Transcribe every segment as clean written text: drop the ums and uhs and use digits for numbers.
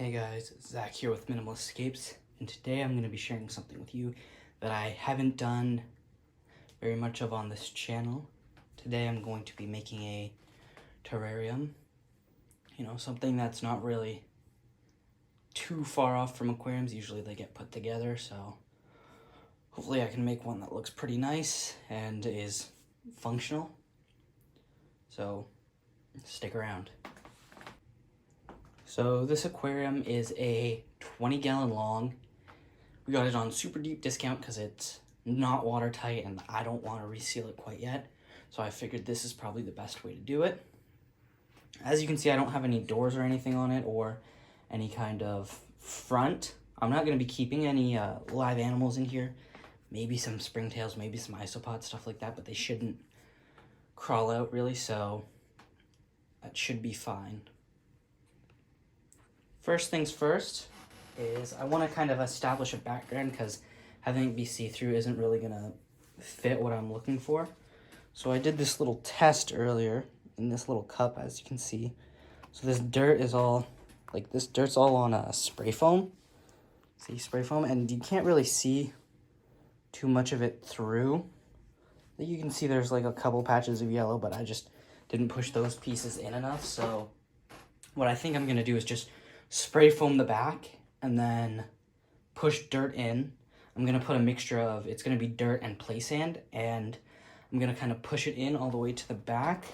Hey guys, Zach here with Minimal Escapes, and today I'm going to be sharing something with you that I haven't done very much of on this channel. Today I'm going to be making a terrarium, something that's not really too far off from aquariums. Usually they get put together, so hopefully I can make one that looks pretty nice and is functional. So stick around. So this aquarium is a 20-gallon long. We got it on super deep discount because it's not watertight and I don't want to reseal it quite yet. So I figured this is probably the best way to do it. As you can see, I don't have any doors or anything on it or any kind of front. I'm not going to be keeping any live animals in here. Maybe some springtails, maybe some isopods, stuff like that, but they shouldn't crawl out really, so that should be fine. First things first is I want to kind of establish a background because having it be see-through isn't really going to fit what I'm looking for. So I did this little test earlier in this little cup, as you can see. So this dirt is all, this dirt's all on a spray foam. See, spray foam, and you can't really see too much of it through. You can see there's like a couple patches of yellow, but I just didn't push those pieces in enough. So what I think I'm going to do is just spray foam the back and then push dirt in. I'm going to put a mixture of, it's going to be dirt and play sand, and I'm going to kind of push it in all the way to the back.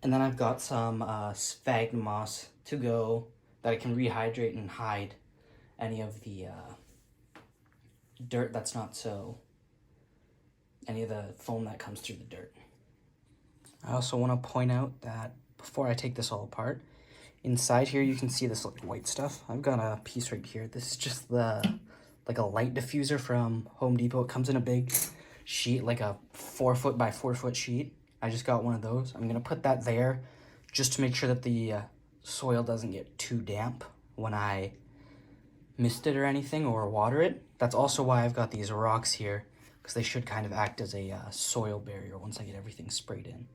And then I've got some sphagnum moss to go that I can rehydrate and hide any of the dirt that's not so, any of the foam that comes through the dirt. I also want to point out that before I take this all apart, inside here you can see this white stuff. I've got a piece right here. This is just like a light diffuser from Home Depot. It comes in a big sheet, like a 4-foot by 4-foot sheet. I just got one of those. I'm gonna put that there just to make sure that the soil doesn't get too damp when I mist it or anything or water it. That's also why I've got these rocks here, because they should kind of act as a soil barrier once I get everything sprayed in.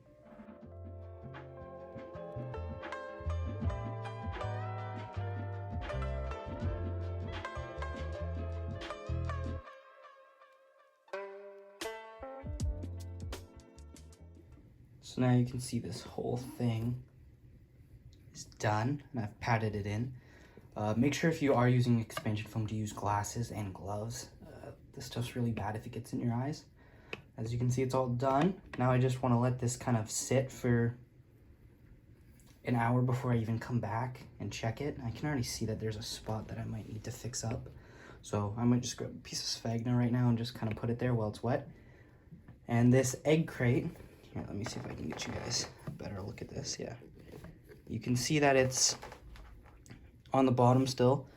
So now you can see this whole thing is done, and I've patted it in. Make sure if you are using expansion foam to use glasses and gloves. This stuff's really bad if it gets in your eyes. As you can see, it's all done. Now I just want to let this kind of sit for an hour before I even come back and check it. I can already see that there's a spot that I might need to fix up. So I might just grab a piece of sphagnum right now and just kind of put it there while it's wet. And this egg crate, here, let me see if I can get you guys a better look at this. Yeah, you can see that it's on the bottom still.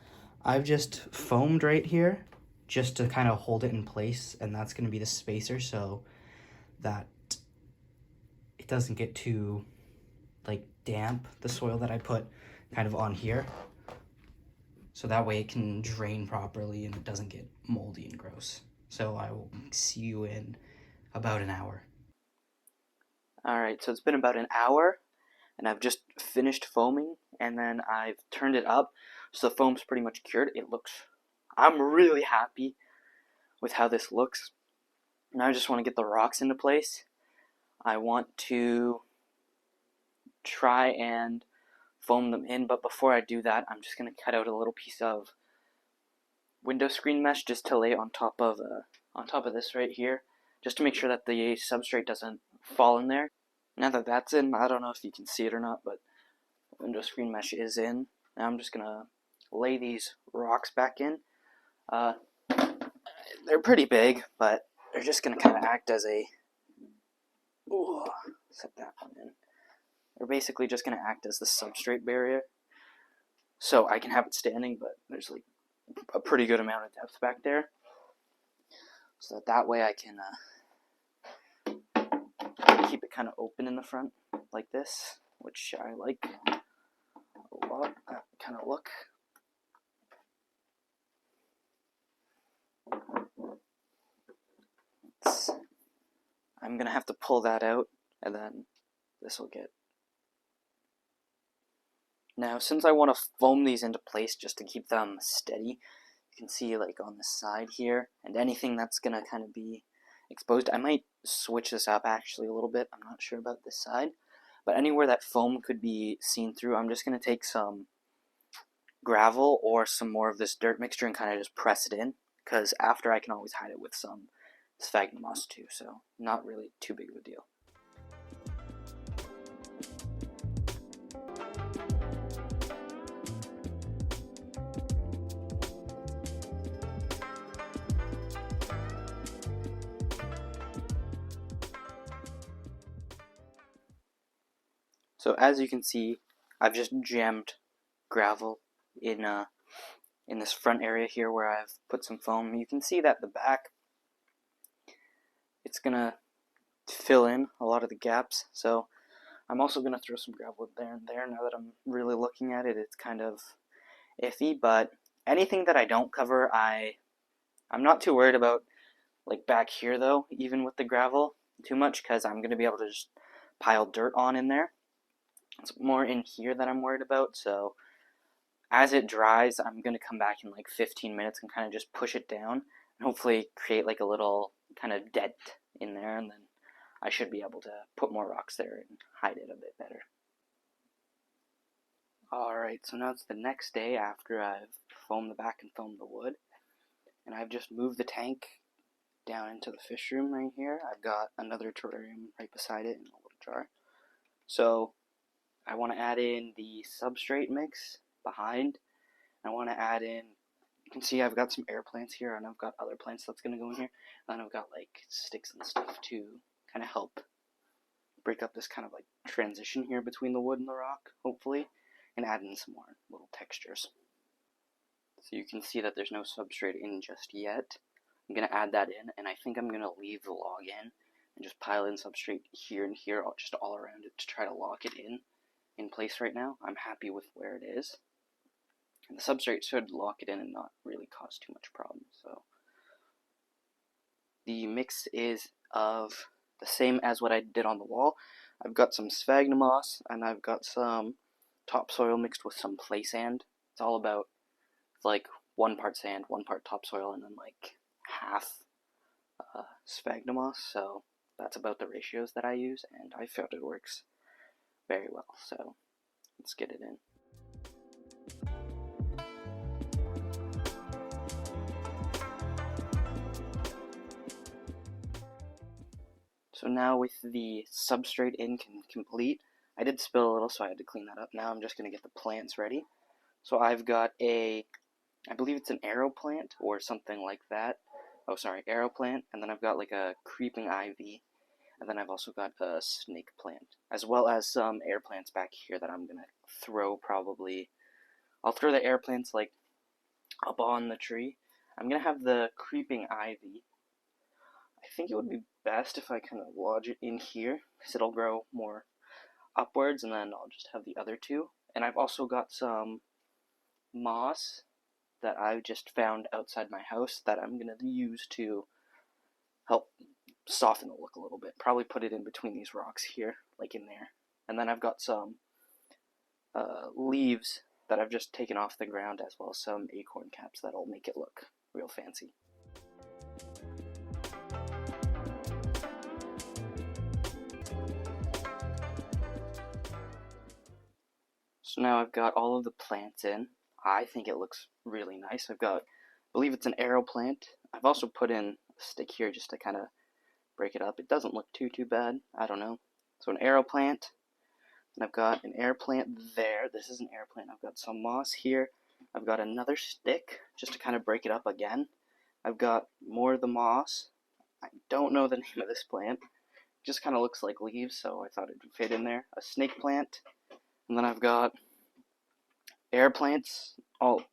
I've just foamed right here just to kind of hold it in place, and that's going to be the spacer so that it doesn't get too damp, the soil that I put kind of on here, so that way it can drain properly and it doesn't get moldy and gross. So I will see you in about an hour. Alright, so it's been about an hour and I've just finished foaming, and then I've turned it up so the foam's pretty much cured. I'm really happy with how this looks. Now I just want to get the rocks into place. I want to try and foam them in, but before I do that, I'm just going to cut out a little piece of window screen mesh just to lay on top of this right here, just to make sure that the substrate doesn't fall in there. Now that that's in, I don't know if you can see it or not, but window screen mesh is in. Now I'm just going to lay these rocks back in. They're pretty big, but they're just going to kind of act as a... Ooh, set that one in. They're basically just going to act as the substrate barrier. So I can have it standing, but there's a pretty good amount of depth back there. So that way I can keep it kind of open in the front like this, which I like a lot, that kind of look. I'm going to have to pull that out, and then this will get Now, since I want to foam these into place just to keep them steady, you can see like on the side here, and anything that's going to kind of be exposed, I might switch this up actually a little bit. I'm not sure about this side, but anywhere that foam could be seen through, I'm just going to take some gravel or some more of this dirt mixture and kind of just press it in, because after I can always hide it with some sphagnum moss too, so not really too big of a deal. So as you can see, I've just jammed gravel in this front area here where I've put some foam. You can see that the back, it's gonna fill in a lot of the gaps. So I'm also gonna throw some gravel there and there. Now that I'm really looking at it, it's kind of iffy, but anything that I don't cover, I'm not too worried about, like back here though, even with the gravel too much, because I'm gonna be able to just pile dirt on in there. It's more in here that I'm worried about, so as it dries, I'm going to come back in like 15 minutes and kind of just push it down and hopefully create like a little kind of dent in there, and then I should be able to put more rocks there and hide it a bit better. Alright, so now it's the next day after I've foamed the back and foamed the wood, and I've just moved the tank down into the fish room right here. I've got another terrarium right beside it in a little jar. So I want to add in the substrate mix behind. I want to add in, you can see I've got some air plants here, and I've got other plants that's going to go in here. And then I've got like sticks and stuff to kind of help break up this kind of like transition here between the wood and the rock, hopefully, and add in some more little textures. So you can see that there's no substrate in just yet. I'm going to add that in, and I think I'm going to leave the log in and just pile in substrate here and here, just all around it to try to lock it in place right now. I'm happy with where it is. And the substrate should lock it in and not really cause too much problem. So the mix is of the same as what I did on the wall. I've got some sphagnum moss and I've got some topsoil mixed with some clay sand. It's all about, it's like 1 part sand, 1 part topsoil, and then like half sphagnum moss. So that's about the ratios that I use, and I found it works very well. So let's get it in. So now with the substrate in complete, I did spill a little, so I had to clean that up. Now I'm just going to get the plants ready. So I've got I believe it's an arrow plant or something like that. Oh, sorry, arrow plant. And then I've got like a creeping ivy. And then I've also got a snake plant, as well as some air plants back here that I'm going to throw probably. I'll throw the air plants like up on the tree. I'm going to have the creeping ivy. I think it would be best if I kind of lodge it in here, because it'll grow more upwards, and then I'll just have the other two. And I've also got some moss that I just found outside my house that I'm going to use to help soften the look a little bit. Probably put it in between these rocks here, like in there. And then I've got some leaves that I've just taken off the ground, as well as some acorn caps that'll make it look real fancy. So now I've got all of the plants in. I think it looks really nice. I've got, I believe it's an arrow plant. I've also put in a stick here just to kind of break it up. It doesn't look too bad. I don't know. So an arrow plant. And I've got an air plant there. This is an air plant. I've got some moss here. I've got another stick just to kind of break it up again. I've got more of the moss. I don't know the name of this plant. It just kind of looks like leaves, so I thought it would fit in there. A snake plant. And then I've got air plants all up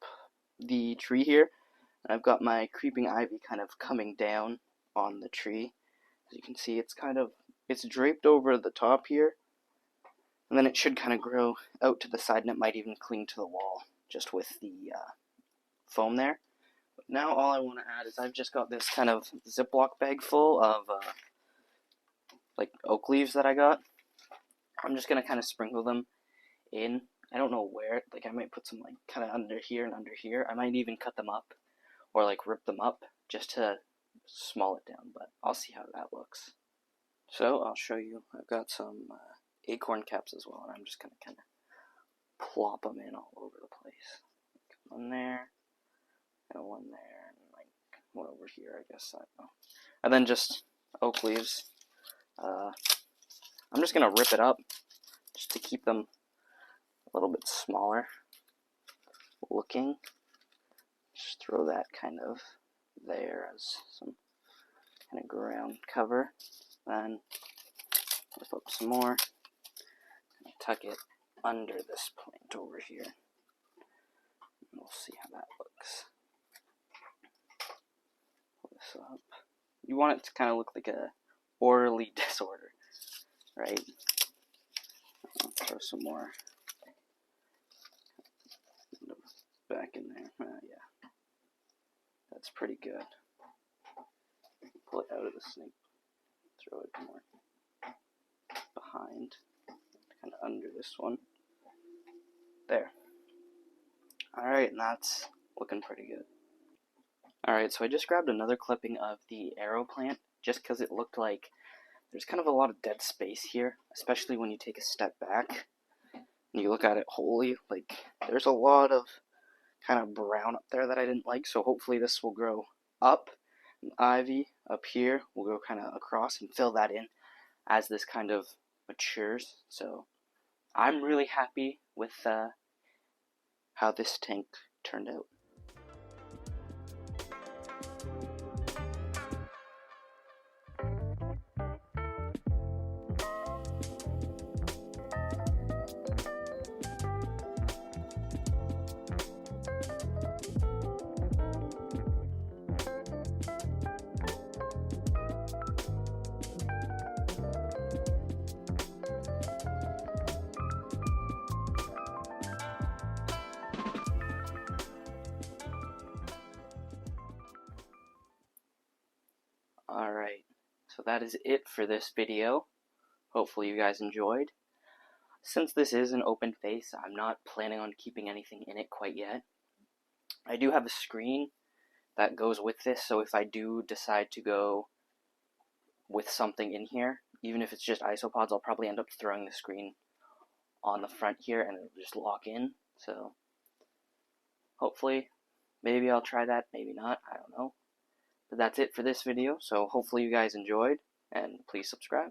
the tree here. And I've got my creeping ivy kind of coming down on the tree. As you can see, it's draped over the top here. And then it should kind of grow out to the side, and it might even cling to the wall just with the foam there. But now all I want to add is I've just got this kind of Ziploc bag full of like oak leaves that I got. I'm just going to kind of sprinkle them in I don't know where. Like I might put some like kind of under here and under here. I might even cut them up or like rip them up just to small it down, but I'll see how that looks. So I'll show you. I've got some Acorn caps as well, and I'm just gonna kind of plop them in all over the place. One there, and one there, and like one over here, I guess. I don't know. And then just oak leaves. I'm just gonna rip it up just to keep them a little bit smaller looking. Just throw that kind of there as some kind of ground cover. Then rip up some more. And tuck it under this plant over here. And we'll see how that looks. Pull this up. You want it to kind of look like a orderly disorder, right? I'll throw some more back in there. Yeah, that's pretty good. Pull it out of the snake. Throw it more behind, kind of under this one. There. Alright, and that's looking pretty good. Alright, so I just grabbed another clipping of the arrow plant, just because it looked like there's kind of a lot of dead space here, especially when you take a step back and you look at it wholly. Like, there's a lot of kind of brown up there that I didn't like, so hopefully this will grow up. And ivy up here will go kind of across and fill that in as this kind of matures. So I'm really happy with how this tank turned out. Alright, so that is it for this video. Hopefully you guys enjoyed. Since this is an open face, I'm not planning on keeping anything in it quite yet. I do have a screen that goes with this, so if I do decide to go with something in here, even if it's just isopods, I'll probably end up throwing the screen on the front here and it'll just lock in. So hopefully, maybe I'll try that, maybe not, I don't know. But that's it for this video, so hopefully you guys enjoyed, and please subscribe.